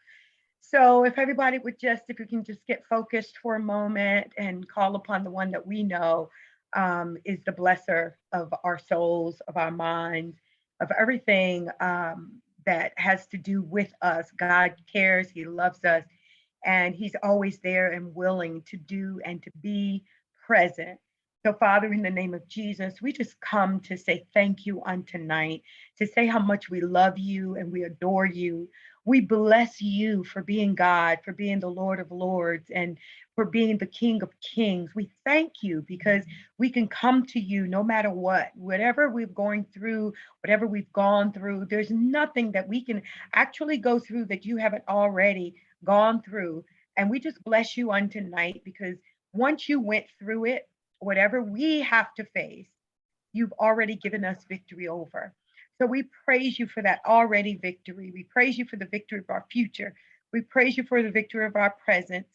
So if everybody would if we can just get focused for a moment and call upon the one that we know is the blesser of our souls, of our minds, of everything that has to do with us. God cares, he loves us, and he's always there and willing to do and to be present. So, Father, in the name of Jesus, we just come to say thank you on tonight, to say how much we love you and we adore you. We bless you for being God, for being the Lord of Lords, and for being the King of Kings. We thank you because we can come to you no matter what, whatever we're going through, whatever we've gone through. There's nothing that we can actually go through that you haven't already gone through. And we just bless you on tonight because once you went through it, whatever we have to face, you've already given us victory over. So we praise you for that already victory. We praise you for the victory of our future. We praise you for the victory of our present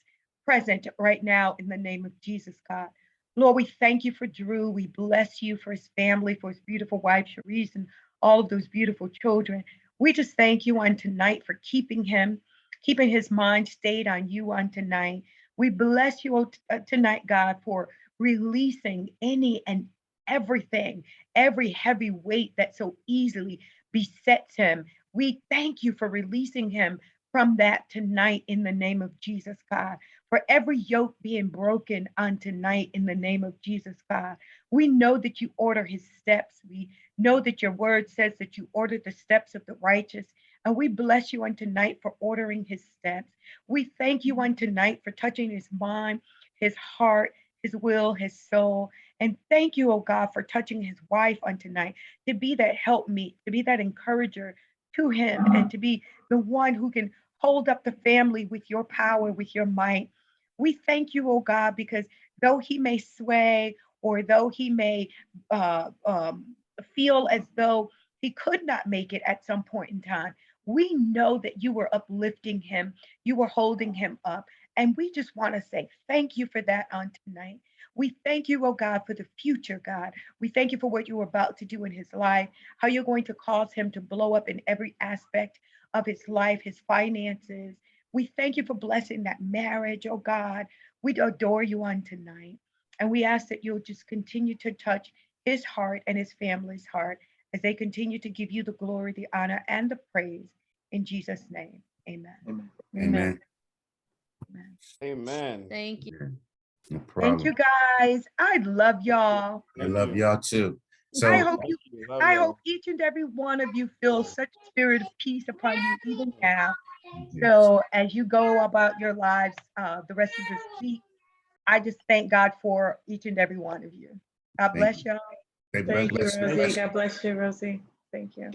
right now in the name of Jesus, God. Lord, we thank you for Drew. We bless you for his family, for his beautiful wife, Cherise, and all of those beautiful children. We just thank you on tonight for keeping him, keeping his mind stayed on you on tonight. We bless you tonight, God, for releasing any and everything, every heavy weight that so easily besets him. We thank you for releasing him from that tonight in the name of Jesus, God. For every yoke being broken on tonight in the name of Jesus, God. We know that you order his steps. We know that your word says that you order the steps of the righteous. And we bless you on tonight for ordering his steps. We thank you on tonight for touching his mind, his heart, his will, his soul. And thank you, oh God, for touching his wife on tonight to be that helpmeet, to be that encourager to him, and to be the one who can hold up the family with your power, with your might. We thank you, oh God, because though he may sway or though he may feel as though he could not make it at some point in time, we know that you were uplifting him, you were holding him up. And we just want to say thank you for that on tonight. We thank you, oh God, for the future, God. We thank you for what you're about to do in his life, how you're going to cause him to blow up in every aspect of his life, his finances. We thank you for blessing that marriage, oh God. We adore you on tonight. And we ask that you'll just continue to touch his heart and his family's heart as they continue to give you the glory, the honor, and the praise. In Jesus' name, amen. Amen. Amen. Amen. Thank you. No Thank you, problem. guys. I love y'all. I love y'all too. I So hope you, Love I y'all. hope each and every one of you feel such a spirit of peace upon you even now. yes. So as you go about your lives the rest of this week, I just thank God for each and every one of you. God Thank bless you. y'all. Say Thank you, bless you. Rosie. Bless you. God bless you, Rosie. Thank you.